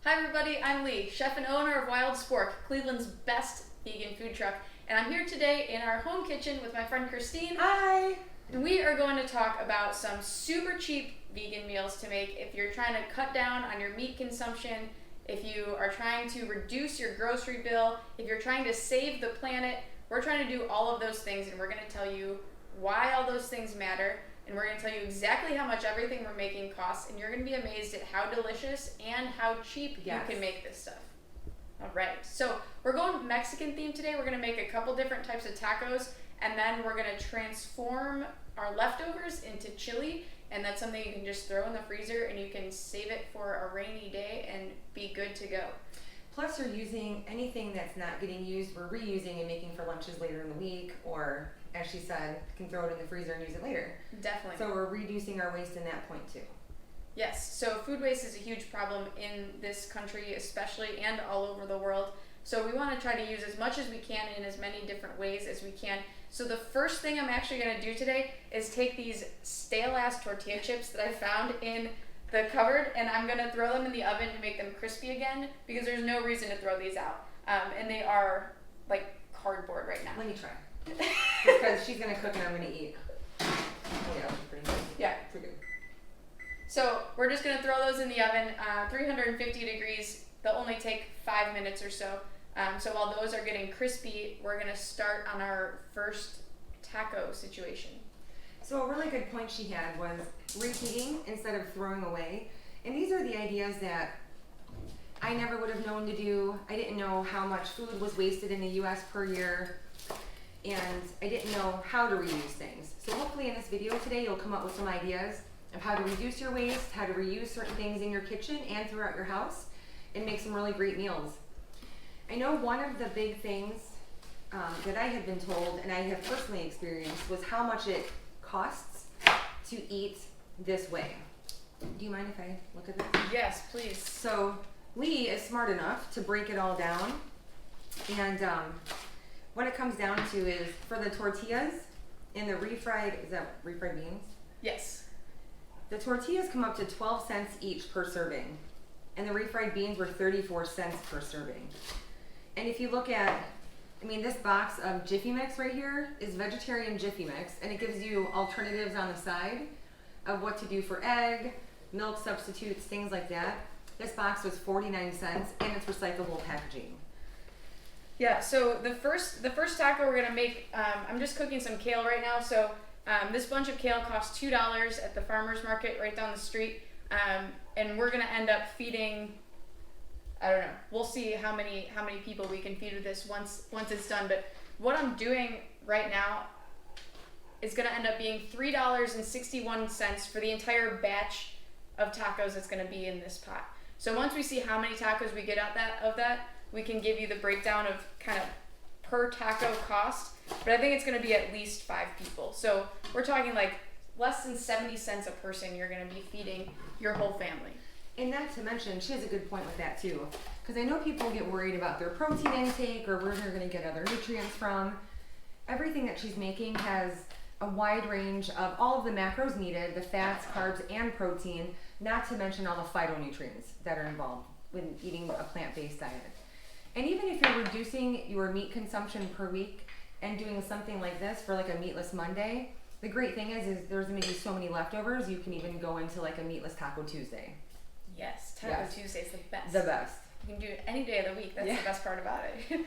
Hi everybody, I'm Lee, chef and owner of Wild Spork, Cleveland's best vegan food truck. And I'm here today in our home kitchen with my friend Cristene. Hi! And we are going to talk about some super cheap vegan meals to make if you're trying to cut down on your meat consumption, if you are trying to reduce your grocery bill, if you're trying to save the planet. We're trying to do all of those things, and we're going to tell you why all those things matter. And we're going to tell you exactly how much everything we're making costs, and you're going to be amazed at how delicious and how cheap you can make this stuff. All right, so we're going Mexican theme today. We're going to make a couple different types of tacos, and then we're going to transform our leftovers into chili, and that's something you can just throw in the freezer, and you can save it for a rainy day and be good to go. Plus, you're using anything that's not getting used, we're reusing and making for lunches later in the week, or as she said, can throw it in the freezer and use it later. Definitely. So we're reducing our waste in that point too. Yes, so food waste is a huge problem in this country especially, and all over the world. So we want to try to use as much as we can in as many different ways as we can. So the first thing I'm actually going to do today is take these stale ass tortilla chips that I found in the cupboard, and I'm going to throw them in the oven to make them crispy again, because there's no reason to throw these out. And they are like cardboard right now. Let me try. Because she's going to cook and I'm going to eat. Yeah, pretty good. Yeah. Pretty good. So we're just going to throw those in the oven, 350 degrees. They'll only take 5 minutes or so. So while those are getting crispy, we're going to start on our first taco situation. So a really good point she had was reheating instead of throwing away. And these are the ideas that I never would have known to do. I didn't know how much food was wasted in the US per year. And I didn't know how to reuse things. So hopefully in this video today, you'll come up with some ideas of how to reduce your waste, how to reuse certain things in your kitchen and throughout your house, and make some really great meals. I know one of the big things that I had been told, and I have personally experienced, was how much it costs to eat this way. Do you mind if I look at this? Yes, please. So Lee is smart enough to break it all down, and what it comes down to is for the tortillas and the refried, is that refried beans? Yes. The tortillas come up to 12 cents each per serving, and the refried beans were 34 cents per serving. And if you look at, this box of Jiffy mix right here is vegetarian Jiffy mix, and it gives you alternatives on the side of what to do for egg, milk substitutes, things like that. This box was 49 cents, and it's recyclable packaging. Yeah, so the first taco we're gonna make, I'm just cooking some kale right now. So this bunch of kale costs $2 at the farmer's market right down the street, and we're gonna end up feeding, I don't know, we'll see how many people we can feed with this once it's done. But what I'm doing right now is gonna end up being $3.61 for the entire batch of tacos that's gonna be in this pot. So once we see how many tacos we get out of that, we can give you the breakdown of kind of per taco cost, but I think it's going to be at least 5 people. So we're talking like less than 70 cents a person you're going to be feeding your whole family. And not to mention, she has a good point with that too, because I know people get worried about their protein intake or where they're going to get other nutrients from. Everything that she's making has a wide range of all of the macros needed, the fats, carbs, and protein, not to mention all the phytonutrients that are involved when eating a plant-based diet. And even if you're reducing your meat consumption per week and doing something like this for like a meatless Monday, the great thing is there's going to be so many leftovers, you can even go into like a meatless Taco Tuesday. Yes, Taco Tuesday is the best. The best. You can do it any day of the week. That's the best part about it.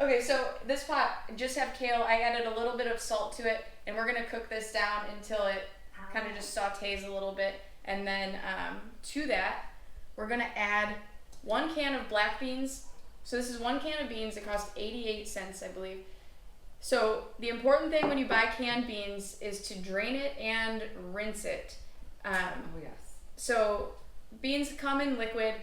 Okay, so this pot, just have kale. I added a little bit of salt to it, and we're going to cook this down until it kind of just sautés a little bit. And then to that, we're going to add 1 can of black beans. So this is 1 can of beans. It costs 88 cents, I believe. So the important thing when you buy canned beans is to drain it and rinse it. So beans come in liquid,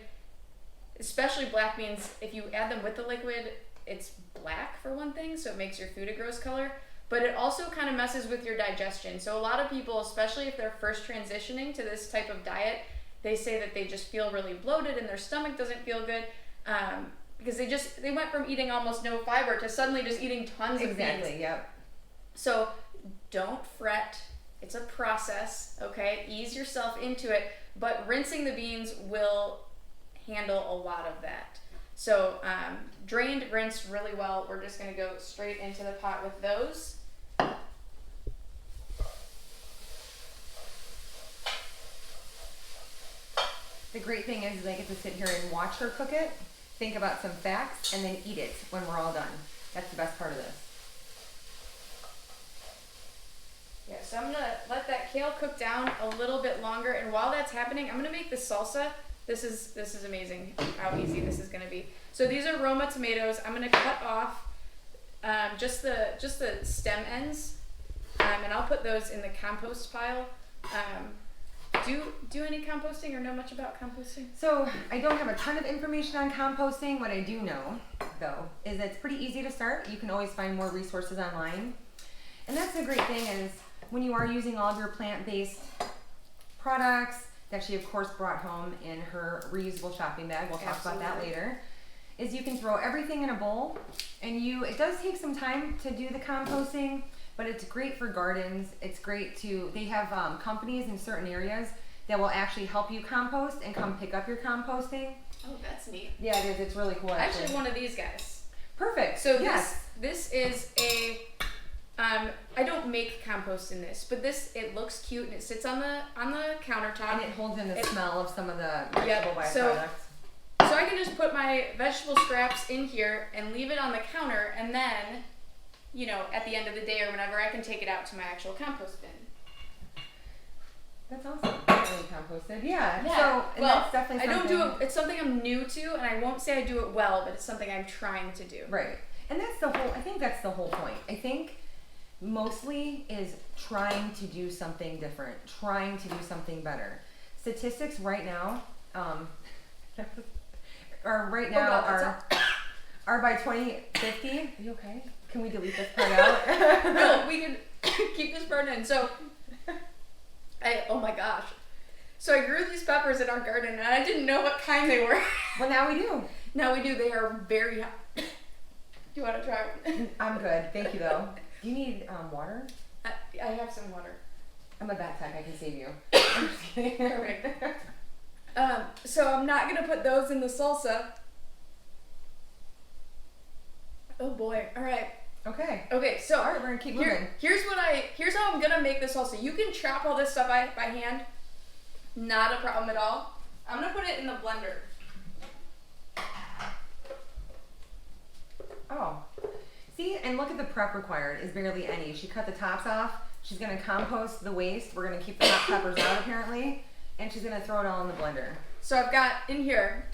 especially black beans. If you add them with the liquid, it's black for one thing, so it makes your food a gross color. But it also kind of messes with your digestion. So a lot of people, especially if they're first transitioning to this type of diet, they say that they just feel really bloated and their stomach doesn't feel good. Because they went from eating almost no fiber to suddenly just eating tons of beans. Exactly, yep. So don't fret. It's a process, okay? Ease yourself into it. But rinsing the beans will handle a lot of that. So drained, rinsed really well. We're just gonna go straight into the pot with those. The great thing is I get to sit here and watch her cook it, think about some facts, and then eat it when we're all done. That's the best part of this. Yeah, so I'm gonna let that kale cook down a little bit longer, and while that's happening, I'm gonna make the salsa. This is amazing how easy this is gonna be. So these are Roma tomatoes. I'm gonna cut off just the stem ends, and I'll put those in the compost pile. Do any composting or know much about composting? So I don't have a ton of information on composting. What I do know, though, is that it's pretty easy to start. You can always find more resources online. And that's the great thing is when you are using all of your plant-based products that she, of course, brought home in her reusable shopping bag. We'll talk about that later. Is you can throw everything in a bowl, and it does take some time to do the composting, but it's great for gardens. It's great they have companies in certain areas that will actually help you compost and come pick up your composting. Oh, that's neat. Yeah, it is. It's really cool. Actually, one of these guys. Perfect. So yes. this is a, I don't make compost in this, but it looks cute and it sits on the countertop. And it holds in the smell of some of the vegetable byproducts. So I can just put my vegetable scraps in here and leave it on the counter, and then, at the end of the day or whenever, I can take it out to my actual compost bin. That's awesome. Really composted. Yeah. So that's definitely something. I don't do it. It's something I'm new to, and I won't say I do it well, but it's something I'm trying to do. Right. And I think that's the whole point. I think mostly is trying to do something different, trying to do something better. Statistics right now, are by 2050. Are you okay? Can we delete this part out? No, we can keep this part in. So, oh my gosh. So I grew these peppers in our garden, and I didn't know what kind they were. Well, now we do. Now we do. They are very hot. Do you want to try one? I'm good. Thank you, though. Do you need water? I have some water. I'm a bat tech. I can save you. I'm just kidding. All right. So I'm not going to put those in the salsa. Oh, boy. All right. Okay, so all right, we're gonna keep moving. Here's how I'm gonna make this salsa. You can chop all this stuff by hand, not a problem at all. I'm gonna put it in the blender. Oh, see, and look at the prep required is barely any. She cut the tops off. She's gonna compost the waste. We're gonna keep the hot peppers out apparently, and she's gonna throw it all in the blender. So I've got in here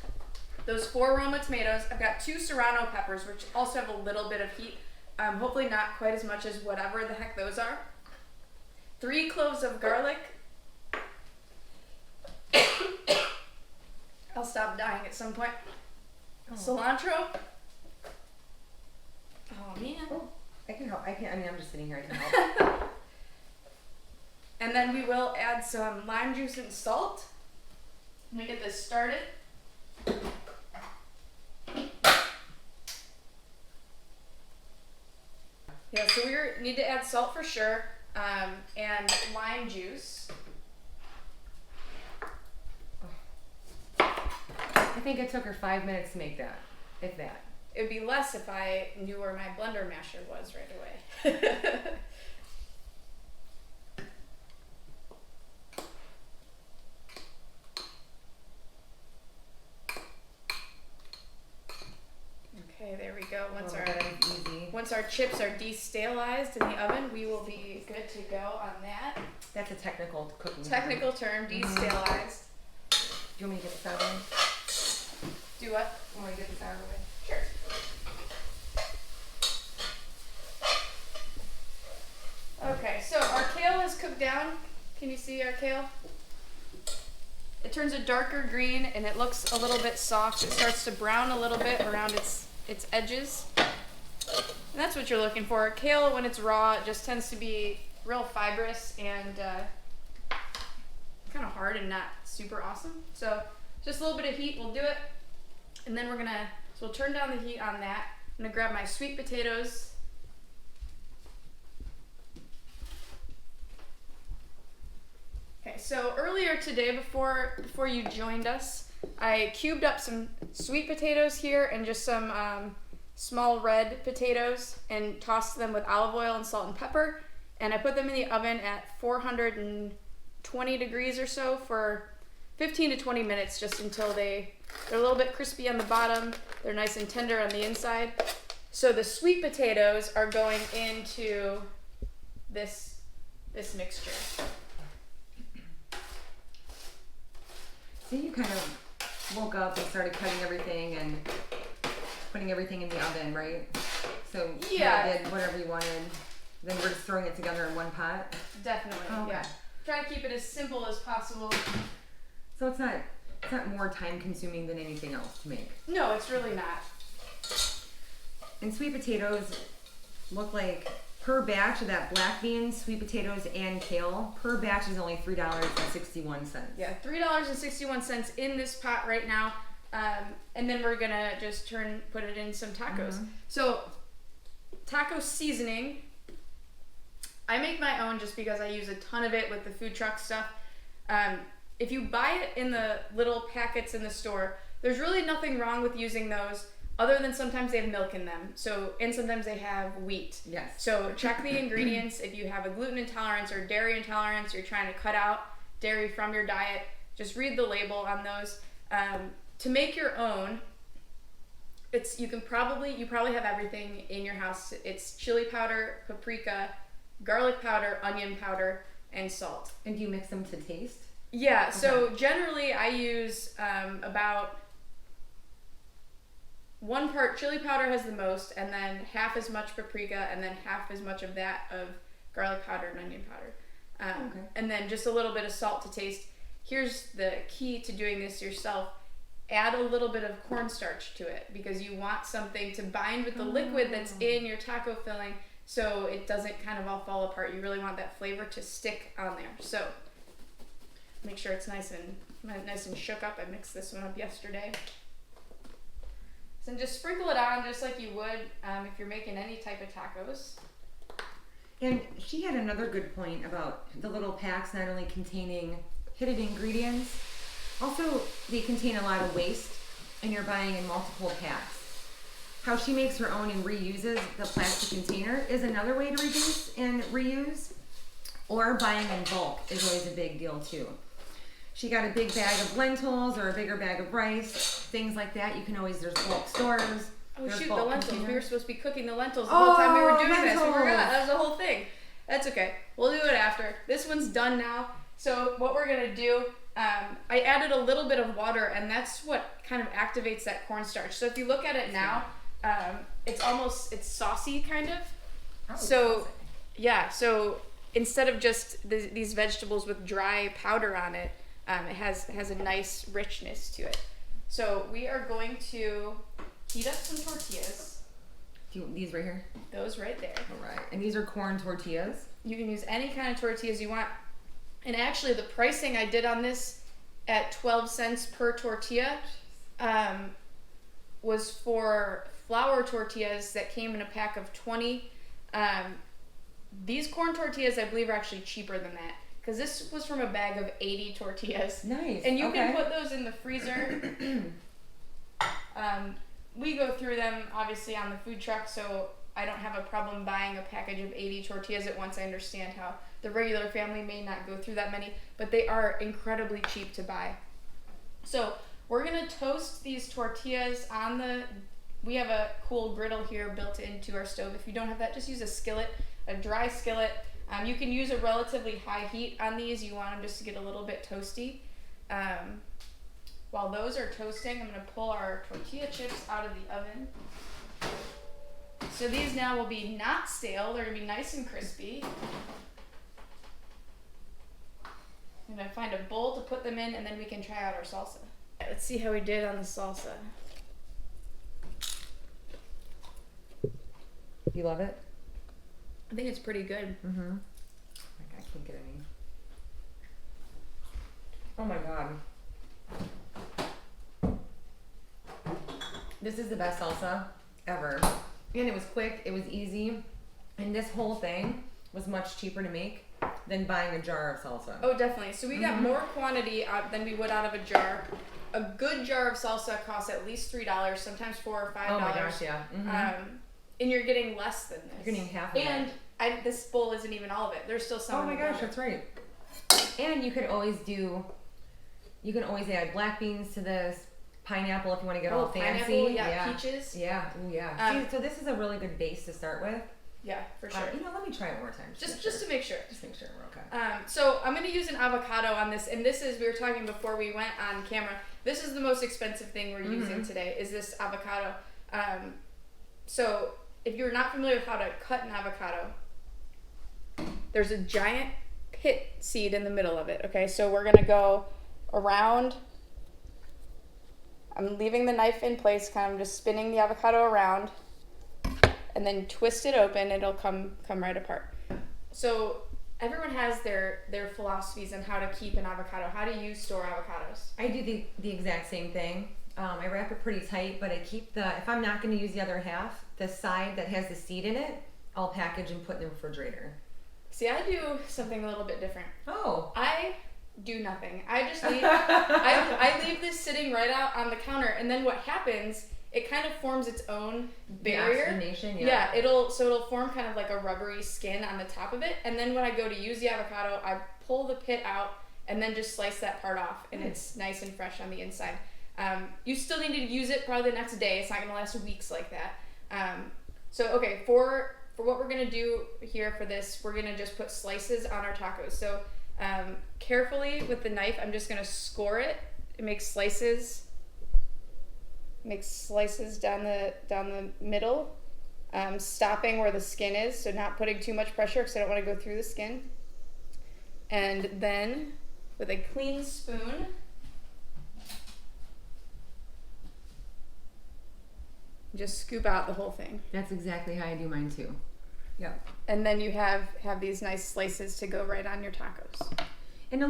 those 4 Roma tomatoes. I've got 2 serrano peppers, which also have a little bit of heat. Hopefully not quite as much as whatever the heck those are. 3 cloves of garlic. I'll stop dying at some point. Oh. Cilantro. Oh man. Oh, I can help. I'm just sitting here. I can help. And then we will add some lime juice and salt. Let me get this started. Yeah, so we need to add salt for sure, and lime juice. I think it took her 5 minutes to make that, if that. It would be less if I knew where my blender masher was right away. Okay, there we go. Once our chips are destabilized in the oven, we will be good to go on that. That's a technical cooking term, destabilized. Do you want me to get this out of the way? Do what? You want me to get this out of the way? Sure. Okay, so our kale is cooked down. Can you see our kale? It turns a darker green and it looks a little bit soft. It starts to brown a little bit around its edges. And that's what you're looking for. Kale, when it's raw, it just tends to be real fibrous and kind of hard and not super awesome. So just a little bit of heat will do it. And then we'll turn down the heat on that. I'm gonna grab my sweet potatoes. Okay, so earlier today, before you joined us, I cubed up some sweet potatoes here and just some small red potatoes and tossed them with olive oil and salt and pepper. And I put them in the oven at 420 degrees or so for 15 to 20 minutes, just until they're a little bit crispy on the bottom. They're nice and tender on the inside. So the sweet potatoes are going into this mixture. So you kind of woke up and started cutting everything and putting everything in the oven, right? So you did whatever you wanted. Then we're just throwing it together in one pot? Definitely, yeah. Try to keep it as simple as possible. So it's not more time consuming than anything else to make? No, it's really not. And sweet potatoes look like, per batch of that black beans, sweet potatoes, and kale, per batch is only $3.61. Yeah, $3.61 in this pot right now. And then we're gonna just put it in some tacos. Mm-hmm. So, taco seasoning, I make my own just because I use a ton of it with the food truck stuff. If you buy it in the little packets in the store, there's really nothing wrong with using those, other than sometimes they have milk in them. And sometimes they have wheat. Yes. So check the ingredients. If you have a gluten intolerance or dairy intolerance, you're trying to cut out dairy from your diet, just read the label on those. To make your own, you probably have everything in your house. It's chili powder, paprika, garlic powder, onion powder, and salt. And do you mix them to taste? Yeah, Okay. so generally I use about 1 part chili powder has the most, and then half as much paprika, and then half as much of that of garlic powder and onion powder. And then just a little bit of salt to taste. Here's the key to doing this yourself. Add a little bit of cornstarch to it, because you want something to bind with the liquid that's in your taco filling, so it doesn't kind of all fall apart. You really want that flavor to stick on there. So make sure it's nice and shook up. I mixed this one up yesterday. So just sprinkle it on just like you would if you're making any type of tacos. And she had another good point about the little packs not only containing hidden ingredients, also they contain a lot of waste, and you're buying in multiple packs. How she makes her own and reuses the plastic container is another way to reduce and reuse, or buying in bulk is always a big deal too. She got a big bag of lentils or a bigger bag of rice, things like that. You can always, there's bulk stores. Oh shoot, the bulk lentils. containers. We were supposed to be cooking the lentils the whole time we were doing this. We lentils. forgot. That was the whole thing. That's okay. We'll do it after. This one's done now. So what we're gonna do, I added a little bit of water, and that's what kind of activates that cornstarch. So if you look at it now, it's saucy kind of. Oh, So instead of just these vegetables with dry powder on it, it has a nice richness to it. So we are going to heat up some tortillas. These right here? Those right there. All right. And these are corn tortillas? You can use any kind of tortillas you want. And actually the pricing I did on this at 12 cents per tortilla was for flour tortillas that came in a pack of 20. These corn tortillas, I believe, are actually cheaper than that, because this was from a bag of 80 tortillas. Nice. And you can put those in the freezer. We go through them, obviously, on the food truck, so I don't have a problem buying a package of 80 tortillas at once. I understand how the regular family may not go through that many, but they are incredibly cheap to buy. So we're going to toast these tortillas we have a cool griddle here built into our stove. If you don't have that, just use a skillet, a dry skillet. You can use a relatively high heat on these. You want them just to get a little bit toasty. While those are toasting, I'm going to pull our tortilla chips out of the oven. So these now will be not stale. They're going to be nice and crispy. I'm going to find a bowl to put them in, and then we can try out our salsa. Let's see how we did on the salsa. You love it? I think it's pretty good. Mm-hmm. I can't get any. Oh my god. This is the best salsa ever. And it was quick, it was easy, and this whole thing was much cheaper to make than buying a jar of salsa. Oh, definitely. So we got more quantity than we would out of a jar. a good jar of salsa costs at least $3, sometimes $4 or $5. Oh my gosh, yeah. And you're getting less than this. You're getting half of it. And this bowl isn't even all of it. There's still some. Oh my gosh, that's right. And you can always add black beans to this, pineapple if you want to get all fancy. Yeah, peaches. Yeah, ooh, yeah. See, so this is a really good base to start with. Yeah, for sure. Let me try it one more time. Just to make sure. Just make sure we're okay. So I'm going to use an avocado on this, and this is, we were talking before we went on camera, this is the most expensive thing we're using today, is this avocado. So if you're not familiar with how to cut an avocado, there's a giant pit seed in the middle of it, okay? So we're going to go around. I'm leaving the knife in place, kind of just spinning the avocado around, and then twist it open. It'll come right apart. So everyone has their philosophies on how to keep an avocado. How do you store avocados? I do the exact same thing. I wrap it pretty tight, but I keep if I'm not going to use the other half, the side that has the seed in it, I'll package and put in the refrigerator. See, I do something a little bit different. Oh. I do nothing. I just leave I leave this sitting right out on the counter, and then what happens, it kind of forms its own barrier. Oxygenation, yeah. It'll form kind of like a rubbery skin on the top of it, and then when I go to use the avocado, I pull the pit out and then just slice that part off, and it's nice and fresh on the inside. You still need to use it probably the next day. It's not going to last weeks like that. So okay, for what we're going to do here for this, we're going to just put slices on our tacos. So carefully with the knife, I'm just going to score it. It makes slices down the middle, stopping where the skin is, so not putting too much pressure because I don't want to go through the skin. And then with a clean spoon, just scoop out the whole thing. That's exactly how I do mine too. Yep. And then you have these nice slices to go right on your tacos. And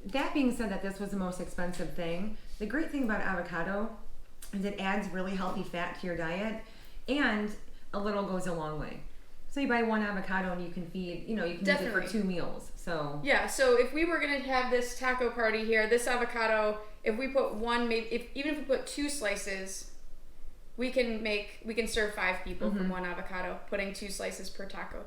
that being said that this was the most expensive thing, the great thing about avocado is it adds really healthy fat to your diet, and a little goes a long way. So you buy one avocado and you can feed, you can use it for 2 meals. So yeah, so if we were gonna have this taco party here, this avocado, if we put even if we put 2 slices, we can serve 5 people from one avocado, putting 2 slices per taco.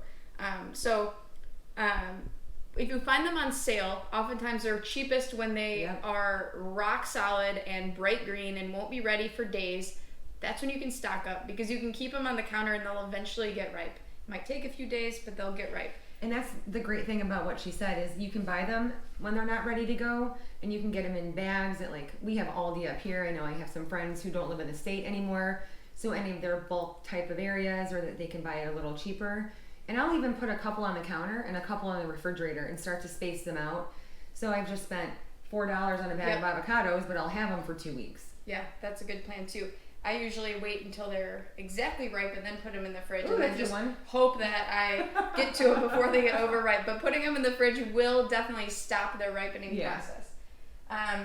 If you find them on sale, oftentimes they're cheapest when they are rock solid and bright green and won't be ready for days. That's when you can stock up, because you can keep them on the counter and they'll eventually get ripe. It might take a few days, but they'll get ripe. And that's the great thing about what she said, is you can buy them when they're not ready to go, and you can get them in bags at, like, we have Aldi up here. I know I have some friends who don't live in the state anymore, so any of their bulk type of areas, or that they can buy it a little cheaper. And I'll even put a couple on the counter and a couple on the refrigerator and start to space them out. So I've just spent $4 on a bag of avocados, but I'll have them for 2 weeks. Yeah, that's a good plan too. I usually wait until they're exactly ripe and then put them in the fridge. Ooh, and then just hope that I get to them before they get overripe. But putting them in the fridge will definitely stop their ripening process.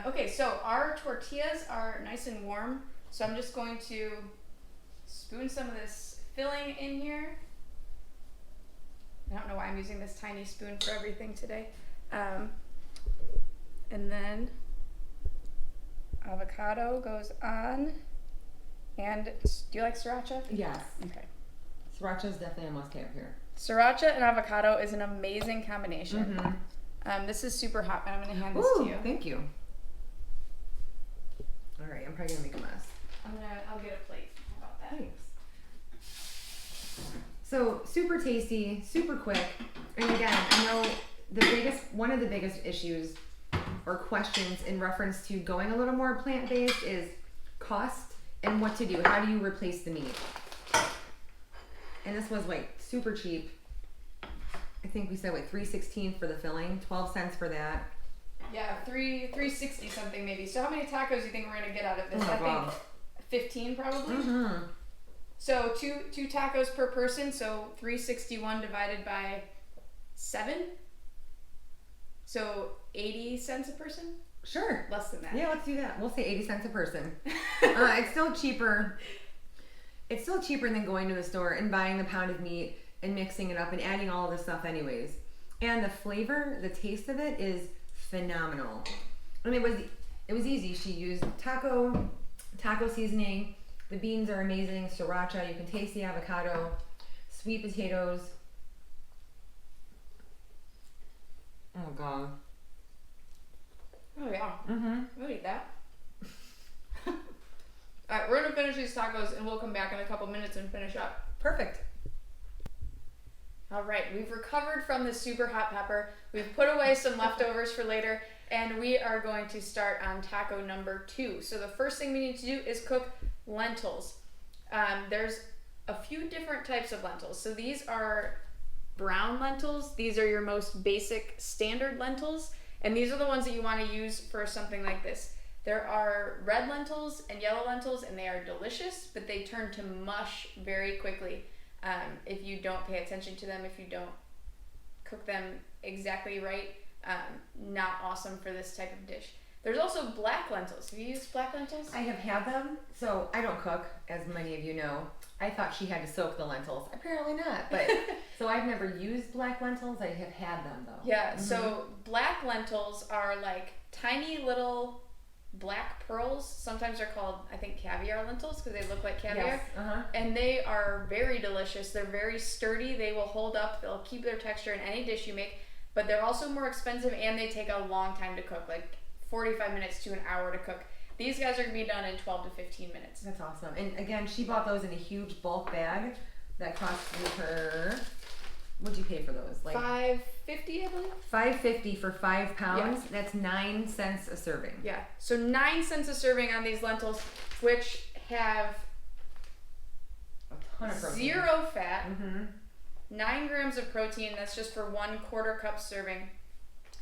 Okay, so our tortillas are nice and warm. So I'm just going to spoon some of this filling in here. I don't know why I'm using this tiny spoon for everything today. And then avocado goes on. And do you like sriracha? Yes. Okay. Sriracha is definitely a must-have here. Sriracha and avocado is an amazing combination. This is super hot, but I'm going to hand this to you. Thank you. All right, I'm probably going to make a mess. I'll get a plate. How about that? Thanks. So super tasty, super quick. And again, I know one of the biggest issues or questions in reference to going a little more plant-based is cost and what to do. How do you replace the meat? And this was like super cheap. I think we said $3.16 for the filling, 12 cents for that. Yeah, $3.60 something maybe. So how many tacos do you think we're gonna get out of this? Oh, I think 15 probably. Mm-hmm. So two tacos per person. So $3.61 divided by 7. So 80 cents a person. Sure. Less than that. Yeah, let's do that. We'll say 80 cents a person. It's still cheaper. It's still cheaper than going to the store and buying the pound of meat and mixing it up and adding all of this stuff anyways. And the flavor, the taste of it is phenomenal. I mean, it was easy. She used taco seasoning. The beans are amazing. Sriracha. You can taste the avocado. Sweet potatoes. Oh god. Oh yeah. Mm-hmm. I'll eat that. Alright, we're gonna finish these tacos and we'll come back in a couple minutes and finish up. Perfect. Alright, we've recovered from the super hot pepper. We've put away some leftovers for later, and we are going to start on taco number 2. So the first thing we need to do is cook lentils. There's a few different types of lentils. So these are brown lentils. These are your most basic standard lentils, and these are the ones that you want to use for something like this. There are red lentils and yellow lentils, and they are delicious, but they turn to mush very quickly if you don't pay attention to them, if you don't cook them exactly right. Not awesome for this type of dish. There's also black lentils. Have you used black lentils? I have had them. So I don't cook, as many of you know. I thought she had to soak the lentils. Apparently not. But so I've never used black lentils. I have had them though. Yeah. Mm-hmm. So black lentils are like tiny little black pearls. Sometimes they're called, I think, caviar lentils because they look like caviar. Yes. Uh-huh. And they are very delicious. They're very sturdy. They will hold up. They'll keep their texture in any dish you make. But they're also more expensive, and they take a long time to cook, like 45 minutes to an hour to cook. These guys are going to be done in 12 to 15 minutes. That's awesome. And again, she bought those in a huge bulk bag that cost her, what'd you pay for those? Like $5.50, I believe. $5.50 for 5 pounds. Yeah. That's 9 cents a serving. Yeah. So 9 cents a serving on these lentils, which have A ton of protein. 0 fat, Mm-hmm. 9 grams of protein. That's just for 1/4 cup serving,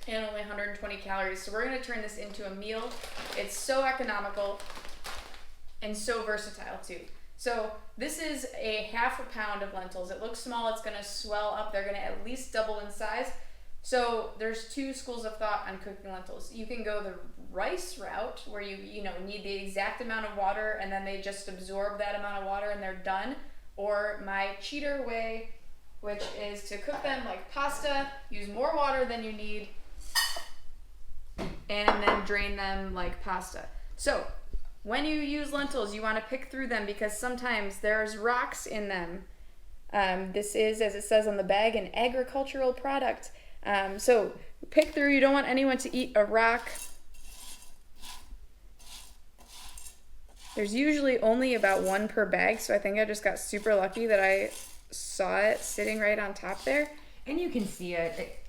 and only 120 calories. So we're going to turn this into a meal. It's so economical and so versatile too. So this is a 1/2 pound of lentils. It looks small. It's going to swell up. They're going to at least double in size. So there's 2 schools of thought on cooking lentils. You can go the rice route where you need the exact amount of water and then they just absorb that amount of water and they're done. Or my cheater way, which is to cook them like pasta, use more water than you need, and then drain them like pasta. So when you use lentils, you want to pick through them because sometimes there's rocks in them. This is, as it says on the bag, an agricultural product. So pick through. You don't want anyone to eat a rock. There's usually only about 1 per bag, so I think I just got super lucky that I saw it sitting right on top there. And you can see it.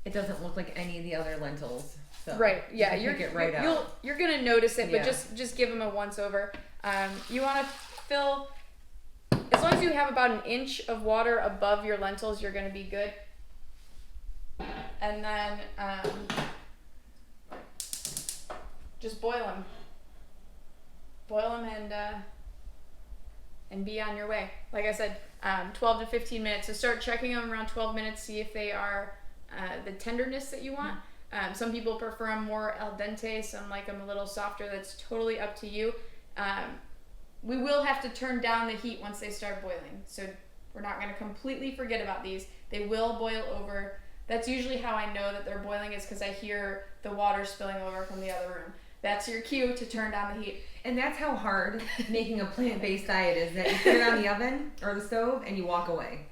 It doesn't look like any of the other lentils. So Right, yeah, you pick it right out. You're gonna notice it, but Yeah. just give them a once over. You want to fill, as long as you have about 1 inch of water above your lentils, you're gonna be good. And then just boil them. Boil them and be on your way. Like I said, 12 to 15 minutes. So start checking them around 12 minutes. See if they are the tenderness that you want. Some people prefer them more al dente. Some like them a little softer. That's totally up to you. We will have to turn down the heat once they start boiling. So we're not going to completely forget about these. They will boil over. That's usually how I know that they're boiling, is because I hear the water spilling over from the other room. That's your cue to turn down the heat. And that's how hard making a plant-based diet is, that you put it on the oven or the stove and you walk away.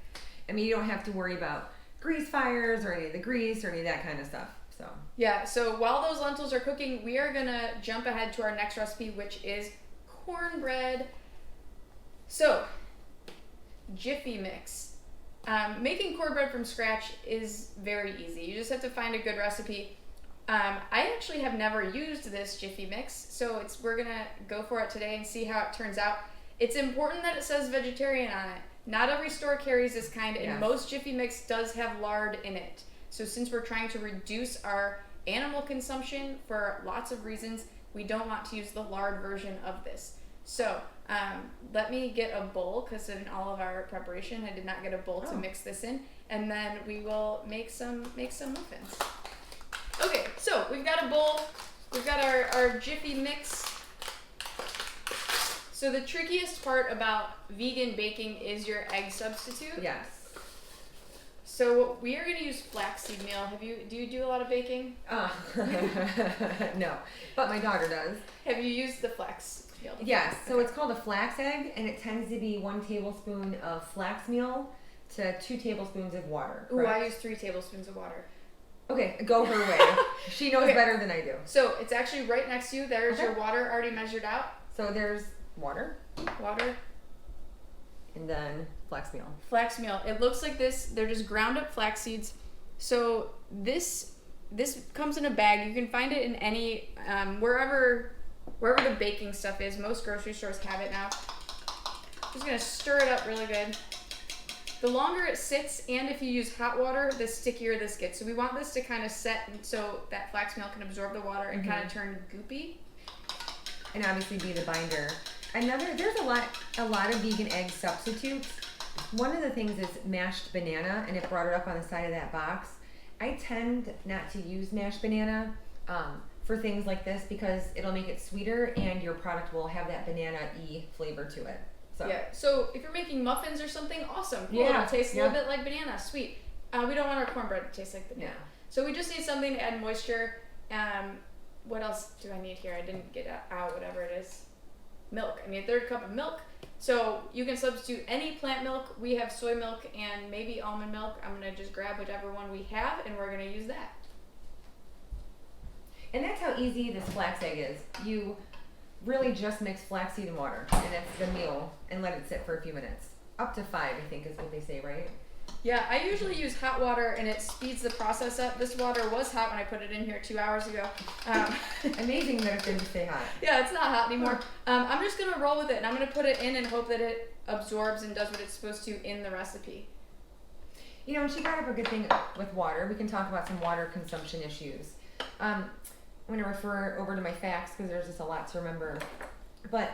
I mean, you don't have to worry about grease fires or any of the grease or any of that kind of stuff. So yeah, so while those lentils are cooking, we are going to jump ahead to our next recipe, which is cornbread. So, Jiffy mix. Making cornbread from scratch is very easy. You just have to find a good recipe. I actually have never used this Jiffy mix, so we're gonna go for it today and see how it turns out. It's important that it says vegetarian on it. Not every store carries this kind, and Yes. most Jiffy mix does have lard in it. So since we're trying to reduce our animal consumption for lots of reasons, we don't want to use the lard version of this. So let me get a bowl, because in all of our preparation, I did not get a bowl to mix this in, and then we will make some muffins. Okay, so we've got a bowl, we've got our Jiffy mix. So the trickiest part about vegan baking is your egg substitute. yes. So we are going to use flaxseed meal. Do you do a lot of baking? No, but my daughter does. Have you used the flax meal? Yes, so it's called a flax egg, and it tends to be 1 tablespoon of flax meal to 2 tablespoons of water. Ooh, I use 3 tablespoons of water. Okay, go her way. She knows better than I do. So it's actually right next to you. There's your water already measured out. So there's water. Water. And then flax meal. Flax meal. It looks like this. They're just ground up flax seeds. So this comes in a bag. You can find it in any wherever the baking stuff is. Most grocery stores have it now. Just gonna stir it up really good. The longer it sits, and if you use hot water, the stickier this gets. So we want this to kind of set so that flax meal can absorb the water and kind of turn goopy. And obviously be the binder. There's a lot of vegan egg substitutes. One of the things is mashed banana, and it brought it up on the side of that box. I tend not to use mashed banana for things like this because it'll make it sweeter, and your product will have that banana-y flavor to it. So. Yeah. So if you're making muffins or something, awesome. Cool. Yeah. It'll taste a little bit like banana. Sweet. We don't want our cornbread to taste like banana. Yeah. So we just need something to add moisture. What else do I need here? I didn't get out whatever it is. Milk. I need a 1/3 cup of milk. So you can substitute any plant milk. We have soy milk and maybe almond milk. I'm going to just grab whichever one we have, and we're going to use that. And that's how easy this flax egg is. You really just mix flaxseed and water, and it's the meal, and let it sit for a few minutes. Up to 5, I think is what they say, right? Yeah, I usually use hot water, and it speeds the process up. This water was hot when I put it in here 2 hours ago. Amazing that it didn't stay hot. Yeah, it's not hot anymore. I'm just going to roll with it, and I'm going to put it in and hope that it absorbs and does what it's supposed to in the recipe. You know, and she brought up a good thing with water. We can talk about some water consumption issues. I'm going to refer over to my facts because there's just a lot to remember. But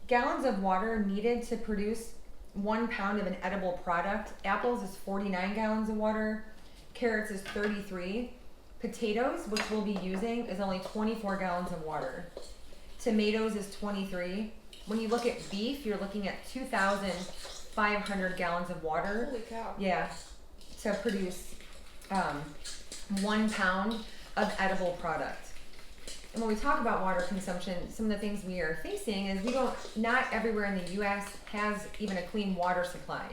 gallons of water needed to produce 1 pound of an edible product. Apples is 49 gallons of water. Carrots is 33. Potatoes, which we'll be using, is only 24 gallons of water. Tomatoes is 23. When you look at beef, you're looking at 2,500 gallons of water. Holy cow. Yeah, to produce 1 pound of edible product. And when we talk about water consumption, some of the things we are facing is not everywhere in the U.S. has even a clean water supply.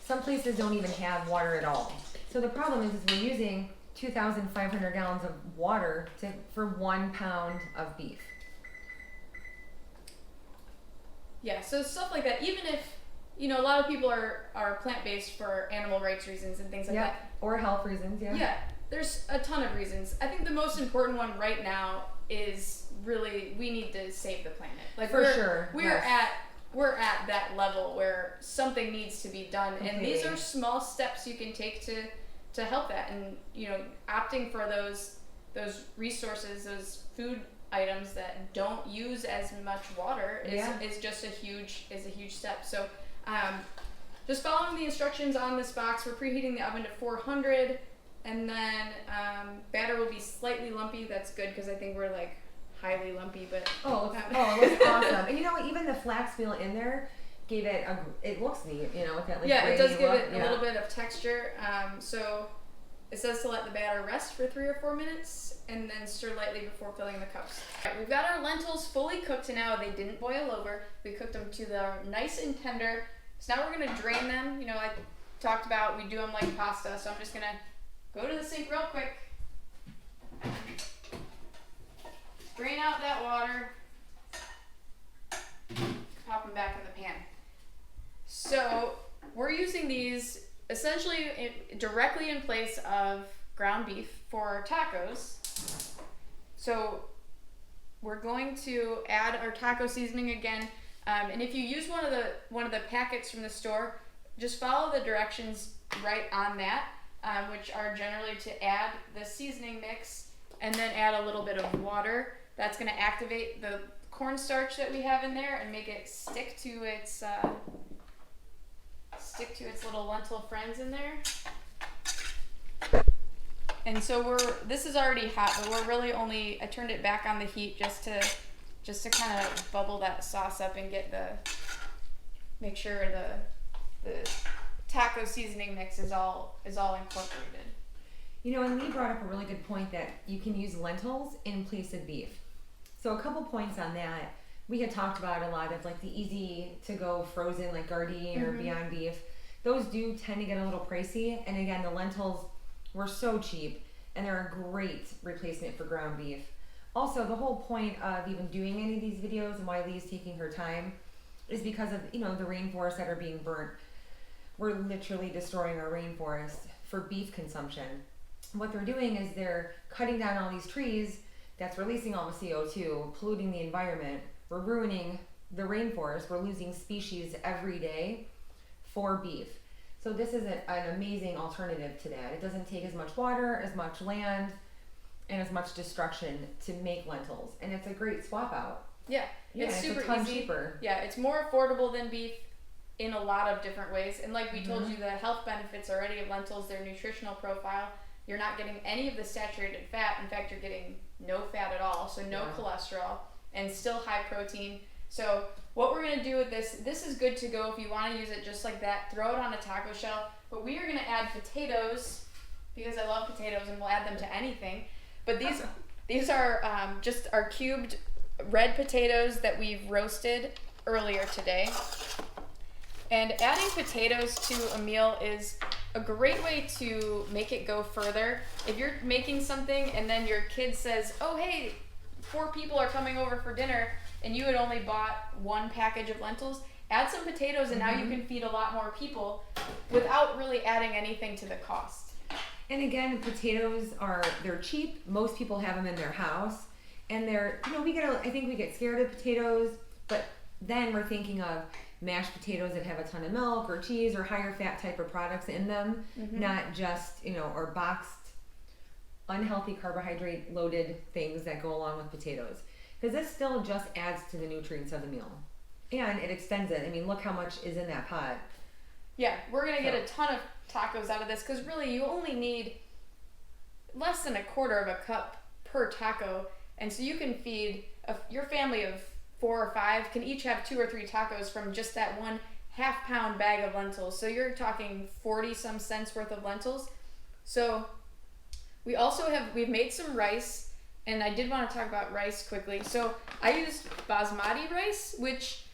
Some places don't even have water at all. So the problem is we're using 2,500 gallons of water for 1 pound of beef. Yeah, so stuff like that. Even if, a lot of people are plant-based for animal rights reasons and things like that. Or health reasons, yeah. Yeah, there's a ton of reasons. I think the most important one right now is really we need to save the planet. Like we're at that level where something needs to be done, and these are small steps you can take to help that. And opting for those resources, those food items that don't use as much water is just a huge step. So just following the instructions on this box. We're preheating the oven to 400. And then batter will be slightly lumpy. That's good because I think we're like highly lumpy. But it looks awesome. And even the flax meal in there gave it it looks neat. With that it does give it a little bit of texture. So it says to let the batter rest for 3 or 4 minutes and then stir lightly before filling the cups. All right, we've got our lentils fully cooked now. They didn't boil over. We cooked them to the nice and tender. So now we're gonna drain them. I talked about we do them like pasta. So I'm just gonna go to the sink real quick, drain out that water, pop them back in the pan. So we're using these essentially directly in place of ground beef for tacos. So we're going to add our taco seasoning again, and if you use one of the packets from the store, just follow the directions right on that. Which are generally to add the seasoning mix and then add a little bit of water. That's going to activate the cornstarch that we have in there and make it stick to its little lentil friends in there. And so this is already hot, but we're really I turned it back on the heat just to kind of bubble that sauce up and make sure the taco seasoning mix is all incorporated. You know, and Lee brought up a really good point that you can use lentils in place of beef. So a couple points on that. We had talked about a lot of like the easy to go frozen like Gardein or Beyond Beef. Those do tend to get a little pricey. And again, the lentils were so cheap and they're a great replacement for ground beef. Also, the whole point of even doing any of these videos and why Lee's taking her time is because of, you know, the rainforests that are being burnt. We're literally destroying our rainforest for beef consumption. What they're doing is they're cutting down all these trees that's releasing all the CO2, polluting the environment. We're ruining the rainforest. We're losing species every day for beef. So this is an amazing alternative to that. It doesn't take as much water, as much land, and as much destruction to make lentils. And it's a great swap out. Yeah, it's super a ton easy. cheaper. Yeah, it's more affordable than beef in a lot of different ways. And like we told you, the health benefits already of lentils, their nutritional profile. You're not getting any of the saturated fat. In fact, you're getting no fat at all, so no cholesterol, and still high protein. So what we're going to do with this is good to go if you want to use it just like that. Throw it on a taco shell. But we are going to add potatoes, because I love potatoes and we'll add them to anything. But these are just our cubed red potatoes that we've roasted earlier today. And adding potatoes to a meal is a great way to make it go further. If you're making something and then your kid says, oh hey, 4 people are coming over for dinner, and you had only bought 1 package of lentils, add some potatoes and now you can feed a lot more people without really adding anything to the cost. And again, potatoes they're cheap. Most people have them in their house. And they're, you know, I think we get scared of potatoes, but then we're thinking of mashed potatoes that have a ton of milk or cheese or higher fat type of products in them, not just, you know, or boxed unhealthy carbohydrate loaded things that go along with potatoes. Because this still just adds to the nutrients of the meal. And it extends it. I mean, look how much is in that pot. Yeah, we're going to get a ton of tacos out of this, because really you only need less than 1/4 cup per taco. And so you can feed your family of 4 or 5 can each have 2 or 3 tacos from just that 1 half-pound bag of lentils. So you're talking 40-some cents worth of lentils. So we've made some rice, and I did want to talk about rice quickly. So I used basmati rice, which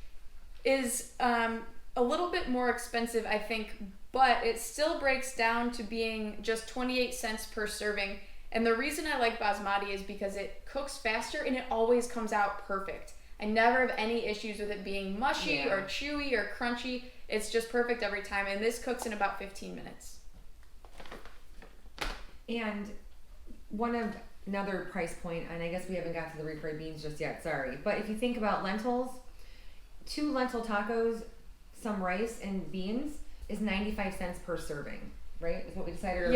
is a little bit more expensive, I think, but it still breaks down to being just 28 cents per serving. And the reason I like basmati is because it cooks faster and it always comes out perfect. I never have any issues with it being mushy or chewy or crunchy. It's just perfect every time. And this cooks in about 15 minutes. And another price point, and I guess we haven't got to the refried beans just yet, sorry. But if you think about lentils, 2 lentil tacos, some rice and beans is 95 cents per serving, right? Is what we decided.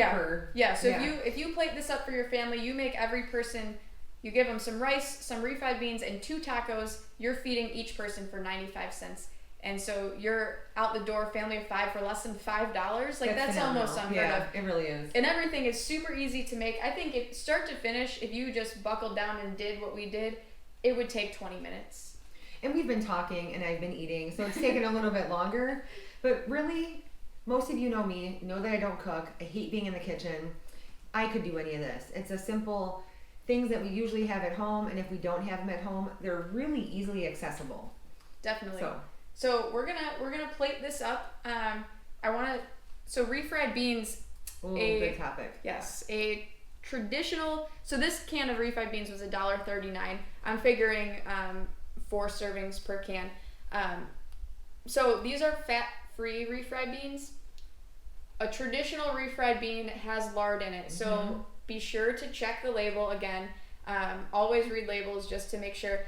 So if you plate this up for your family, you make every person, you give them some rice, some refried beans, and 2 tacos, you're feeding each person for 95 cents. And so you're out the door, family of 5 for less than $5. Like that's almost unheard of. It really is. And everything is super easy to make. I think start to finish, if you just buckled down and did what we did, it would take 20 minutes. And we've been talking and I've been eating, so it's taken a little bit longer. But really, most of you know me, know that I don't cook. I hate being in the kitchen. I could do any of this. It's a simple things that we usually have at home, and if we don't have them at home, they're really easily accessible. Definitely. So we're gonna plate this up. So refried beans. Oh, good topic. Yes, a traditional. So this can of refried beans was $1.39. I'm figuring 4 servings per can. So these are fat-free refried beans. A traditional refried bean has lard in it, so be sure to check the label again. Always read labels just to make sure.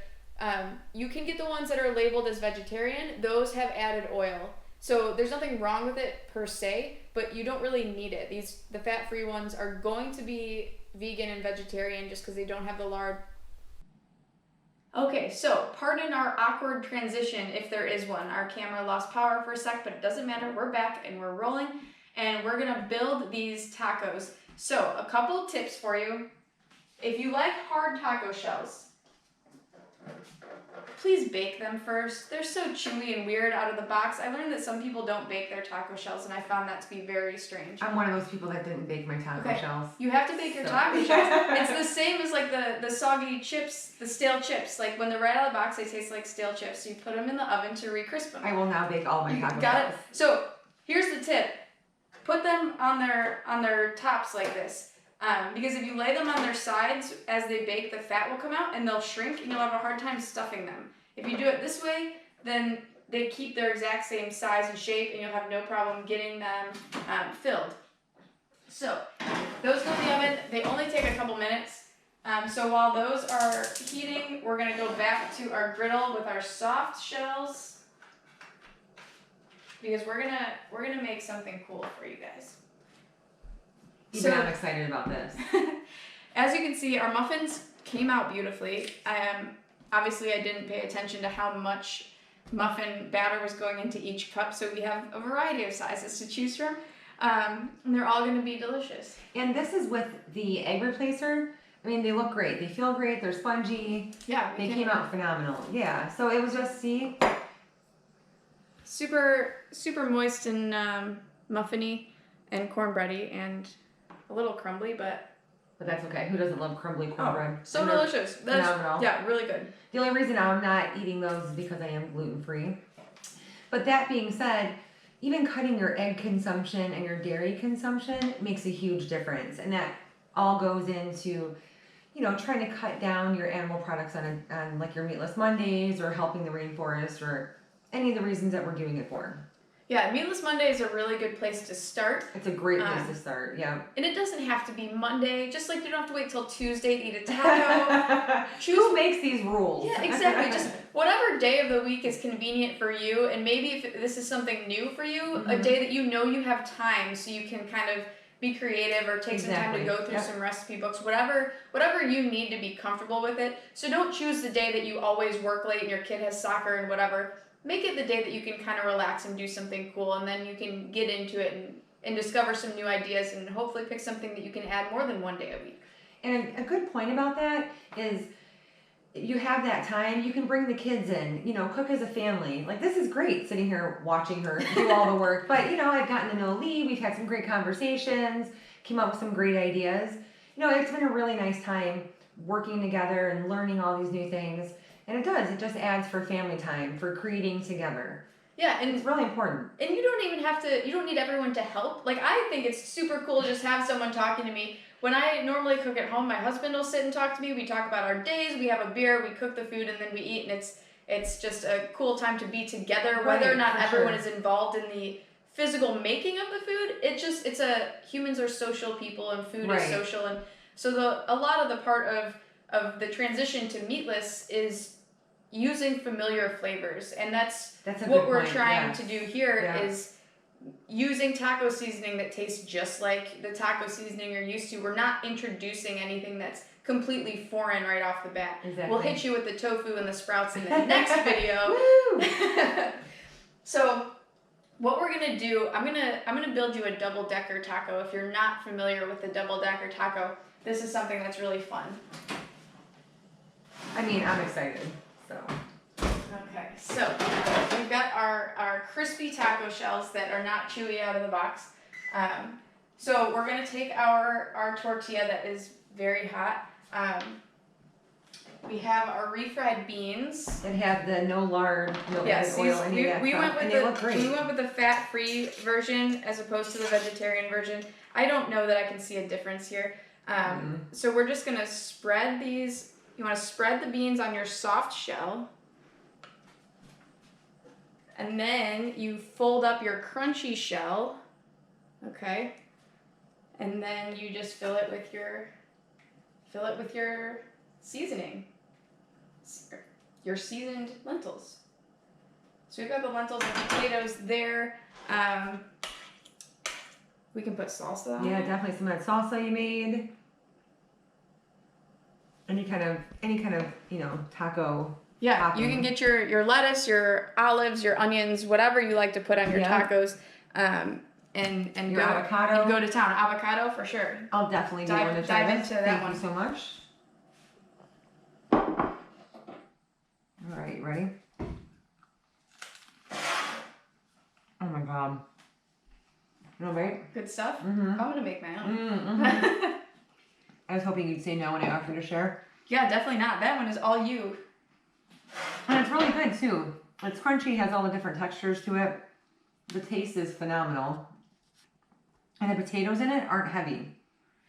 You can get the ones that are labeled as vegetarian. Those have added oil. So there's nothing wrong with it per se, but you don't really need it. The fat-free ones are going to be vegan and vegetarian just because they don't have the lard. Okay, so pardon our awkward transition if there is one. Our camera lost power for a sec, but it doesn't matter. We're back and we're rolling, and we're gonna build these tacos. So a couple tips for you. If you like hard taco shells, please bake them first. They're so chewy and weird out of the box. I learned that some people don't bake their taco shells, and I found that to be very strange. I'm one of those people that didn't bake my taco shells. You have to bake your taco shells. It's the same as like the soggy chips, the stale chips. Like when they're right out of the box, they taste like stale chips. So you put them in the oven to re-crisp them. I will now bake all my taco Got shells. it? So here's the tip. Put them on their tops like this. Because if you lay them on their sides as they bake, the fat will come out and they'll shrink and you'll have a hard time stuffing them. If you do it this way, then they keep their exact same size and shape and you'll have no problem getting them filled. So those go in the oven. They only take a couple minutes. So while those are heating, we're going to go back to our griddle with our soft shells because we're gonna make something cool for you guys. Even I'm excited about this. As you can see, our muffins came out beautifully. Obviously, I didn't pay attention to how much muffin batter was going into each cup, so we have a variety of sizes to choose from. And they're all going to be delicious. And this is with the egg replacer. I mean, they look great. They feel great. They're spongy. Yeah. They came out phenomenal. Yeah. So it was just, see? Super moist and muffiny and cornbready and a little crumbly, but that's okay. Who doesn't love crumbly cornbread? So delicious. That's phenomenal. Yeah, really good. The only reason I'm not eating those is because I am gluten-free. But that being said, even cutting your egg consumption and your dairy consumption makes a huge difference. And that all goes into, trying to cut down your animal products on like your Meatless Mondays or helping the rainforest or any of the reasons that we're doing it for. Yeah, Meatless Monday is a really good place to start. It's a great place to start, yeah. And it doesn't have to be Monday, just like you don't have to wait till Tuesday to eat a taco. Who makes these rules? Yeah, exactly. Just whatever day of the week is convenient for you, and maybe if this is something new for you, a day that you know you have time so you can kind of be creative or take some time to go through some recipe books, whatever you need to be comfortable with it. So don't choose the day that you always work late and your kid has soccer and whatever. Make it the day that you can kind of relax and do something cool, and then you can get into it and discover some new ideas and hopefully pick something that you can add more than one day a week. And a good point about that is you have that time, you can bring the kids in, cook as a family. Like, this is great sitting here watching her do all the work. But, I've gotten to know Lee. We've had some great conversations, came up with some great ideas. It's been a really nice time working together and learning all these new things. And it just adds for family time, for creating together. Yeah, and it's really important. And you don't need everyone to help. Like, I think it's super cool to just have someone talking to me. When I normally cook at home, my husband will sit and talk to me. We talk about our days, we have a beer, we cook the food, and then we eat, and it's just a cool time to be together, whether or not everyone is involved in the physical making of the food. Humans are social people, and food is social, and so a lot of the part of the transition to meatless is using familiar flavors, and that's what we're trying to do here is using taco seasoning that tastes just like the taco seasoning you're used to. We're not introducing anything that's completely foreign right off the bat. Exactly. We'll hit you with the tofu and the sprouts in the next video. So what we're gonna do, I'm gonna build you a double-decker taco. If you're not familiar with the double-decker taco, this is something that's really fun. I mean, I'm excited. Okay, so we've got our crispy taco shells that are not chewy out of the box. So we're going to take our tortilla that is very hot. We have our refried beans. That have the no lard, no oil, any of that stuff, and they look great. We went with the fat-free version as opposed to the vegetarian version. I don't know that I can see a difference here. So we're just going to spread these. You want to spread the beans on your soft shell. And then you fold up your crunchy shell. Okay? And then you just fill it with your seasoning. Your seasoned lentils. So we've got the lentils and potatoes there. We can put salsa on. Yeah, definitely some of that salsa you made. Any kind of taco. Yeah, topping. You can get your lettuce, your olives, your onions, whatever you like to put on your tacos, and your avocado. And go to town. Avocado for sure. I'll definitely dive into that one. Thank you so much. All right, ready? Oh my God. You know, right? Good stuff? Mm-hmm. I'm gonna make my own. Mm-hmm. I was hoping you'd say no when I offered to share. Yeah, definitely not. That one is all you. And it's really good too. It's crunchy, has all the different textures to it. The taste is phenomenal. And the potatoes in it aren't heavy.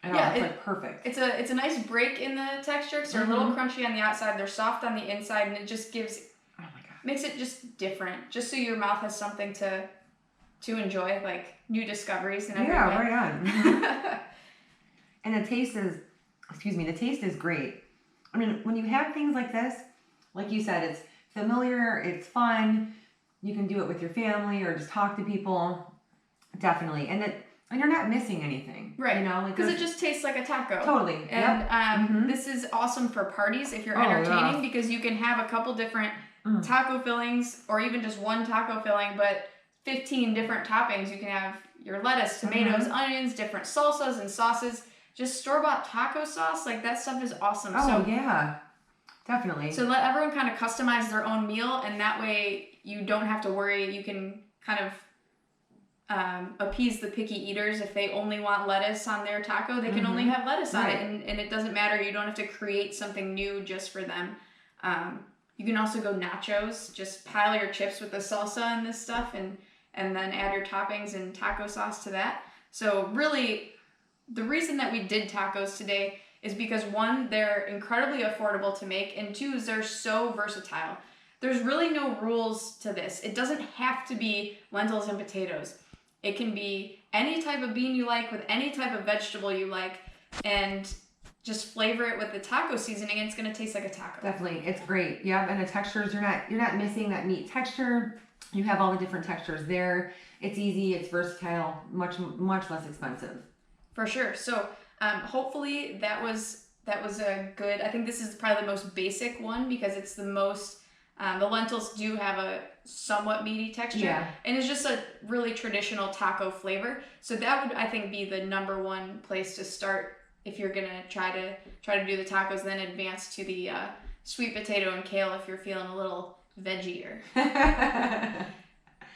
At all. It's like perfect. It's a nice break in the texture. So they're a little crunchy on the outside, they're soft on the inside, and it just makes it just different. Just so your mouth has something to enjoy, like new discoveries and everything. Yeah, right on. Mm-hmm. And the taste is great. I mean, when you have things like this, like you said, it's familiar, it's fun. You can do it with your family or just talk to people. Definitely. And you're not missing anything. Right. You know, because it just tastes like a taco. Totally. And this is awesome for parties if you're entertaining, because you can have a couple different taco fillings or even just one taco filling, but 15 different toppings. You can have your lettuce, tomatoes, onions, different salsas and sauces. Just store-bought taco sauce, like that stuff is awesome. Oh, yeah. Definitely. So let everyone kind of customize their own meal, and that way you don't have to worry. You can kind of appease the picky eaters. If they only want lettuce on their taco, they can only have lettuce on it, and it doesn't matter. You don't have to create something new just for them. You can also go nachos. Just pile your chips with the salsa and this stuff, and then add your toppings and taco sauce to that. So really, the reason that we did tacos today is because, one, they're incredibly affordable to make, and two, is they're so versatile. There's really no rules to this. It doesn't have to be lentils and potatoes. It can be any type of bean you like with any type of vegetable you like, and just flavor it with the taco seasoning, and it's gonna taste like a taco. Definitely, it's great. Yeah, and the textures, you're not missing that meat texture. You have all the different textures there. It's easy, it's versatile, much less expensive. For sure. So hopefully that was a good. I think this is probably the most basic one, because it's the most. The lentils do have a somewhat meaty texture, and it's just a really traditional taco flavor. So that would, I think, be the number one place to start if you're gonna try to do the tacos. Then advance to the sweet potato and kale if you're feeling a little veggier.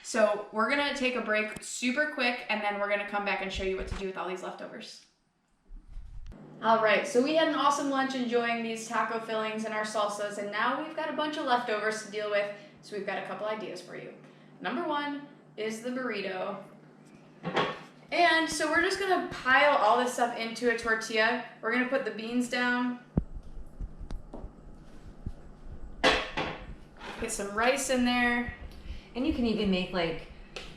So we're gonna take a break super quick, and then we're gonna come back and show you what to do with all these leftovers. All right, so we had an awesome lunch enjoying these taco fillings and our salsas, and now we've got a bunch of leftovers to deal with, so we've got a couple ideas for you. Number one is the burrito. And so we're just gonna pile all this stuff into a tortilla. We're gonna put the beans down. Get some rice in there. And you can even make, like,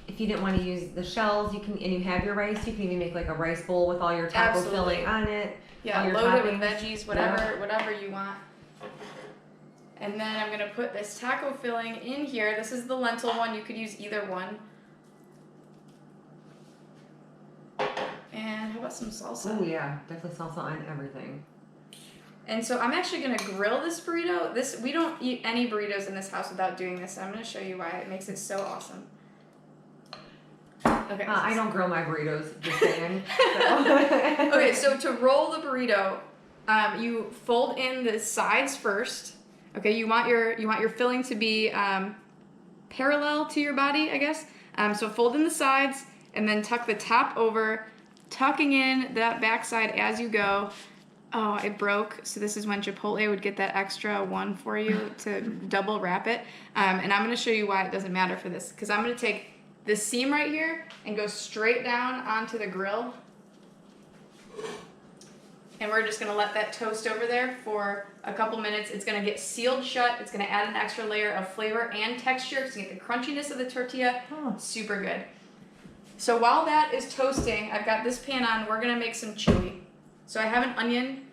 if you didn't want to use the shells, and you have your rice, you can even make like a rice bowl with all your taco filling on it. Yeah, load it with veggies, whatever you want. And then I'm gonna put this taco filling in here. This is the lentil one. You could use either one. And how about some salsa? Oh yeah, definitely salsa on everything. And so I'm actually gonna grill this burrito. We don't eat any burritos in this house without doing this. So I'm gonna show you why it makes it so awesome. Okay. I don't grill my burritos, just saying. Okay, so to roll the burrito, you fold in the sides first. Okay, you want your filling to be parallel to your body, I guess. So fold in the sides and then tuck the top over, tucking in that backside as you go. Oh, it broke. So this is when Chipotle would get that extra one for you to double wrap it. And I'm going to show you why it doesn't matter for this, because I'm going to take this seam right here and go straight down onto the grill. And we're just gonna let that toast over there for a couple minutes. It's gonna get sealed shut. It's gonna add an extra layer of flavor and texture. It's gonna get the crunchiness of the tortilla. Oh, super good. So while that is toasting, I've got this pan on. We're gonna make some chili. So I have an onion.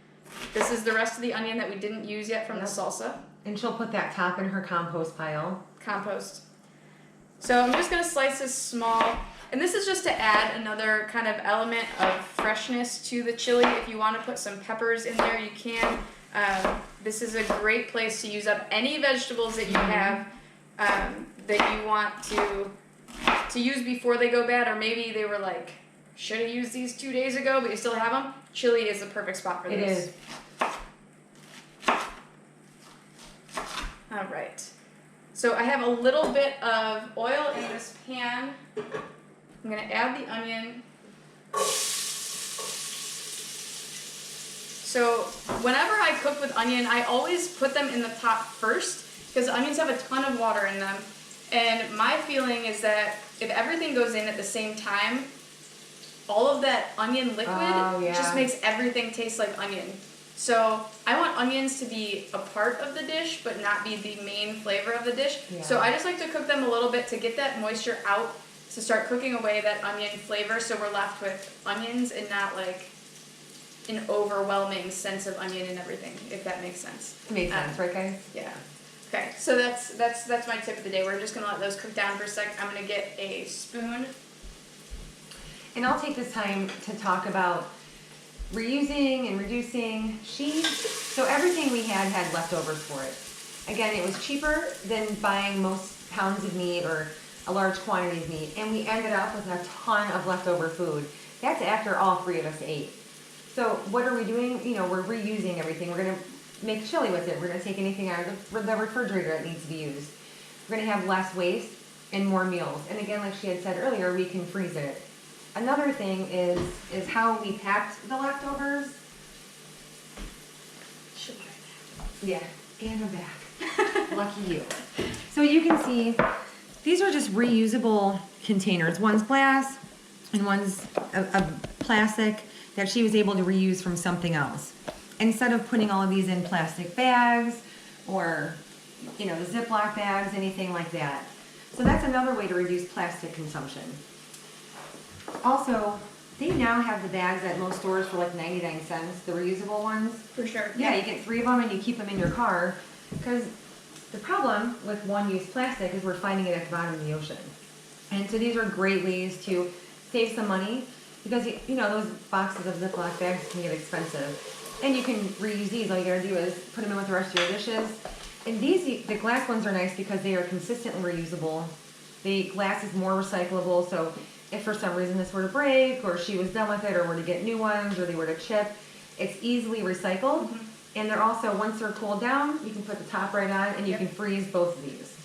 This is the rest of the onion that we didn't use yet from the salsa. And she'll put that top in her compost pile. Compost. So I'm just gonna slice this small, and this is just to add another kind of element of freshness to the chili. If you want to put some peppers in there, you can. This is a great place to use up any vegetables that you have that you want to use before they go bad, or maybe they were like, should have used these 2 days ago, but you still have them. Chili is the perfect spot for this. It is. All right. So I have a little bit of oil in this pan. I'm gonna add the onion. So whenever I cook with onion, I always put them in the pot first because onions have a ton of water in them. And my feeling is that if everything goes in at the same time, all of that onion liquid just makes everything taste like onion. So I want onions to be a part of the dish, but not be the main flavor of the dish. Yeah. So I just like to cook them a little bit to get that moisture out, to start cooking away that onion flavor, so we're left with onions and not like an overwhelming sense of onion and everything, if that makes sense. Makes sense, right guys? Yeah. Okay, so that's my tip of the day. We're just gonna let those cook down for a sec. I'm gonna get a spoon. And I'll take this time to talk about reusing and reducing cheese. So everything we had leftovers for it. Again, it was cheaper than buying most pounds of meat or a large quantity of meat. And we ended up with a ton of leftover food. That's after all three of us ate. So what are we doing? You know, we're reusing everything. We're going to make chili with it. We're going to take anything out of the refrigerator that needs to be used. We're going to have less waste and more meals. And again, like she had said earlier, we can freeze it. Another thing is how we packed the leftovers. Yeah, and I'm back. Lucky you. So you can see these are just reusable containers. One's glass and one's a plastic that she was able to reuse from something else. Instead of putting all of these in plastic bags or, you know, Ziploc bags, anything like that. So that's another way to reduce plastic consumption. Also, they now have the bags at most stores for like 99 cents, the reusable ones. For sure. Yeah, you get 3 of them and you keep them in your car. Because the problem with one-use plastic is we're finding it at the bottom of the ocean. And so these are great ways to save some money because, you know, those boxes of Ziploc bags can get expensive. And you can reuse these. All you gotta do is put them in with the rest of your dishes. And these, the glass ones are nice because they are consistently reusable. The glass is more recyclable, so if for some reason this were to break, or she was done with it, or were to get new ones, or they were to chip, it's easily recycled. Mm-hmm. And they're also, once they're cooled down, you can put the top right on, and you can freeze both of these.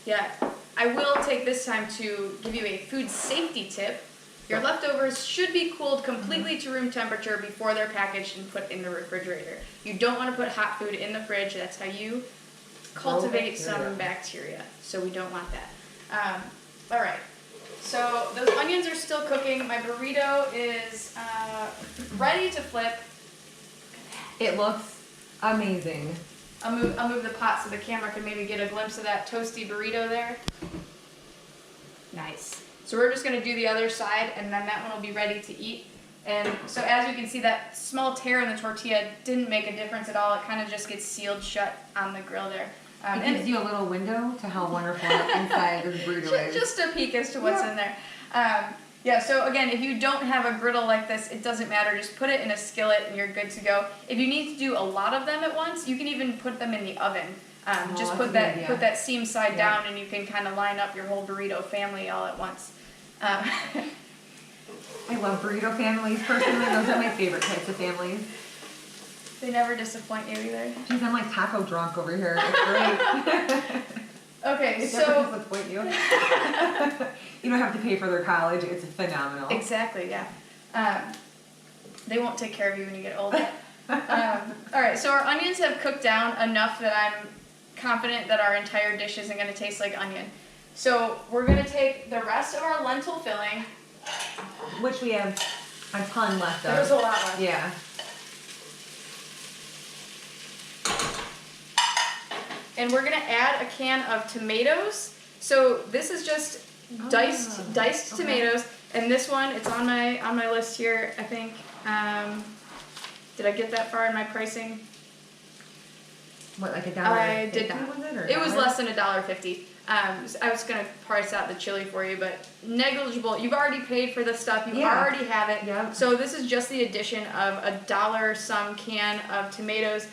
Yeah. I will take this time to give you a food safety tip. Your leftovers should be cooled completely to room temperature before they're packaged and put in the refrigerator. You don't want to put hot food in the fridge. That's how you cultivate some bacteria. So we don't want that. All right. So those onions are still cooking. My burrito is ready to flip. It looks amazing. I'll move the pot so the camera can maybe get a glimpse of that toasty burrito there. Nice. So we're just going to do the other side, and then that one will be ready to eat. And so as you can see, that small tear in the tortilla didn't make a difference at all. It kind of just gets sealed shut on the grill there. It gives you a little window to how wonderful inside the burrito is. Just a peek as to what's in there. Yeah, so again, if you don't have a griddle like this, it doesn't matter. Just put it in a skillet and you're good to go. If you need to do a lot of them at once, you can even put them in the oven. Just put that seam side down, and you can kind of line up your whole burrito family all at once. I love burrito families personally. Those are my favorite types of families. They never disappoint you either. Jeez, I'm like taco drunk over here. It's great. Okay, it so never disappoint you. You don't have to pay for their college. It's phenomenal. Exactly, yeah. They won't take care of you when you get older. All right, so our onions have cooked down enough that I'm confident that our entire dish isn't going to taste like onion. So we're going to take the rest of our lentil filling, which we have a ton left of. There's a lot left. Yeah. And we're gonna add a can of tomatoes. So this is just diced tomatoes, and this one, it's on my list here. I think. Did I get that far in my pricing? What, like $1.50? I did not. Was it, or it was less than $1.50. I was gonna price out the chili for you, but negligible. You've already paid for the stuff. You already have it. Yeah. So this is just the addition of $1 some can of tomatoes.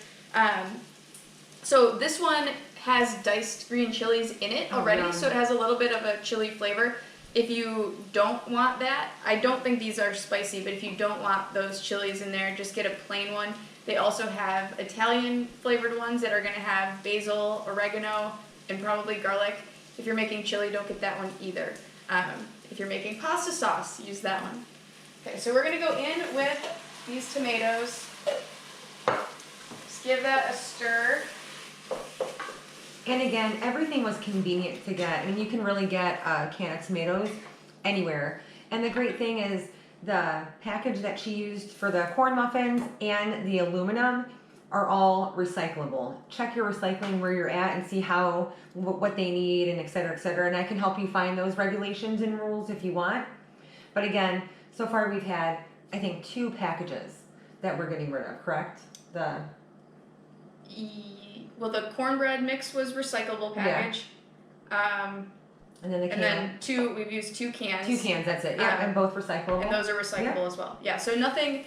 So this one has diced green chilies in it already, so it has a little bit of a chili flavor. If you don't want that, I don't think these are spicy, but if you don't want those chilies in there, just get a plain one. They also have Italian flavored ones that are going to have basil, oregano, and probably garlic. If you're making chili, don't get that one either. If you're making pasta sauce, use that one. Okay, so we're gonna go in with these tomatoes. Just give that a stir. And again, everything was convenient to get. I mean, you can really get a can of tomatoes anywhere. And the great thing is the package that she used for the corn muffins and the aluminum are all recyclable. Check your recycling where you're at and see what they need and et cetera, et cetera. And I can help you find those regulations and rules if you want. But again, so far we've had, I think, 2 packages that we're getting rid of, correct? Well, the cornbread mix was recyclable package. Yeah. And then the can. And then we've used 2 cans. 2 cans, that's it. Yeah, and both recyclable. And those are recyclable as well. Yeah, so nothing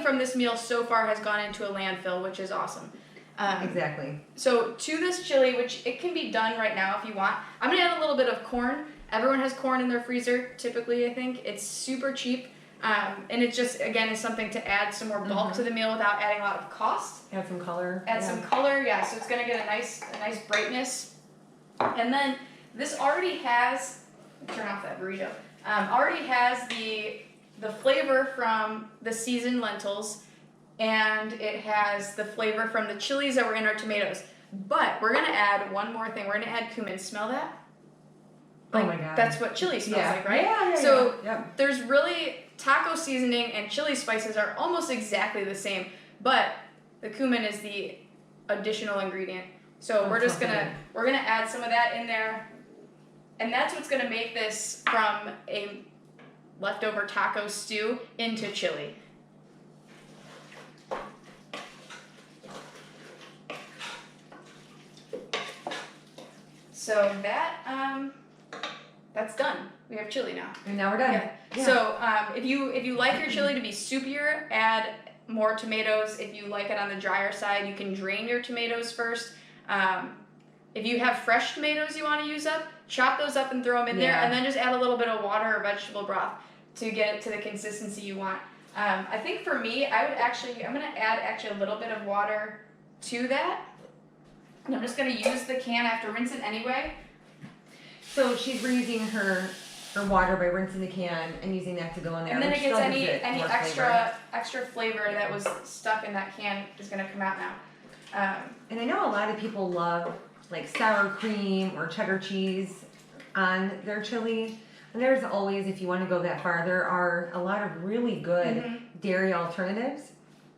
from this meal so far has gone into a landfill, which is awesome. Exactly. So to this chili, which it can be done right now if you want, I'm going to add a little bit of corn. Everyone has corn in their freezer, typically, I think. It's super cheap. And it just, again, is something to add some more bulk to the meal without adding a lot of cost. Add some color. Some color, yeah. So it's going to get a nice brightness. And then this already has, turn off that burrito, already has the flavor from the seasoned lentils, and it has the flavor from the chilies that were in our tomatoes. But we're going to add one more thing. We're going to add cumin. Smell that? Oh my God. That's what chili smells like, right? Yeah. So Yep. there's really, taco seasoning and chili spices are almost exactly the same, but the cumin is the additional ingredient. So we're gonna add some of that in there, and that's what's gonna make this from a leftover taco stew into chili. So that's done. We have chili now. And now we're done. Yeah. So if you like your chili to be soupier, add more tomatoes. If you like it on the drier side, you can drain your tomatoes first. If you have fresh tomatoes you want to use up, chop those up and throw them in there, and then just add a little bit of water or vegetable broth to get it to the consistency you want. I think for me, I'm going to add a little bit of water to that. And I'm just going to use the can. I have to rinse it anyway. So she's reusing her water by rinsing the can and using that to go in there. And then it gets any flavor. extra flavor that was stuck in that can is going to come out now. And I know a lot of people love like sour cream or cheddar cheese on their chili. And there's always, if you want to go that far, there are a lot of really good dairy alternatives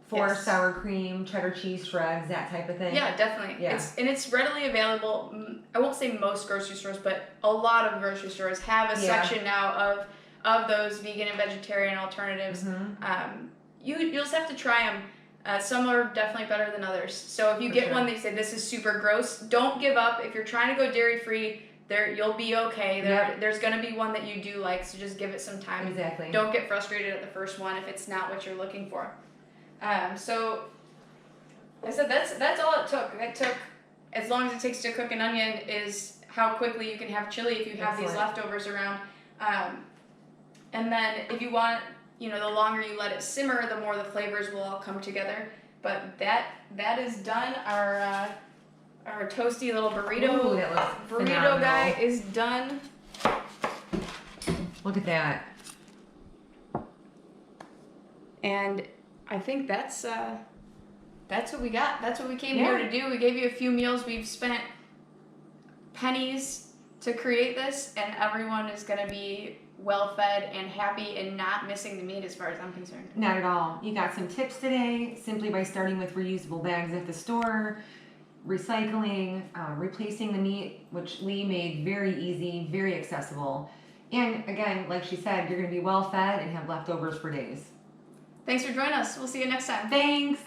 for sour cream, cheddar cheese shreds, that type of thing. Yeah, definitely. Yeah. It's readily available. I won't say most grocery stores, but a lot of grocery stores have a section now of those vegan and vegetarian alternatives. You'll just have to try them. Some are definitely better than others. So if you get one that you say this is super gross, don't give up. If you're trying to go dairy free, you'll be okay. There's going to be one that you do like, so just give it some time. Exactly. Don't get frustrated at the first one if it's not what you're looking for. So I said that's all it took. It took as long as it takes to cook an onion is how quickly you can have chili if you have these leftovers around. And then if you want, the longer you let it simmer, the more the flavors will all come together. But that is done. Our toasty little burrito guy is done. Look at that. And I think that's what we got. That's what we came here to do. We gave you a few meals. We've spent pennies to create this, and everyone is going to be well fed and happy and not missing the meat as far as I'm concerned. Not at all. You got some tips today simply by starting with reusable bags at the store, recycling, replacing the meat, which Lee made very easy, very accessible. And again, like she said, you're going to be well fed and have leftovers for days. Thanks for joining us. We'll see you next time. Thanks.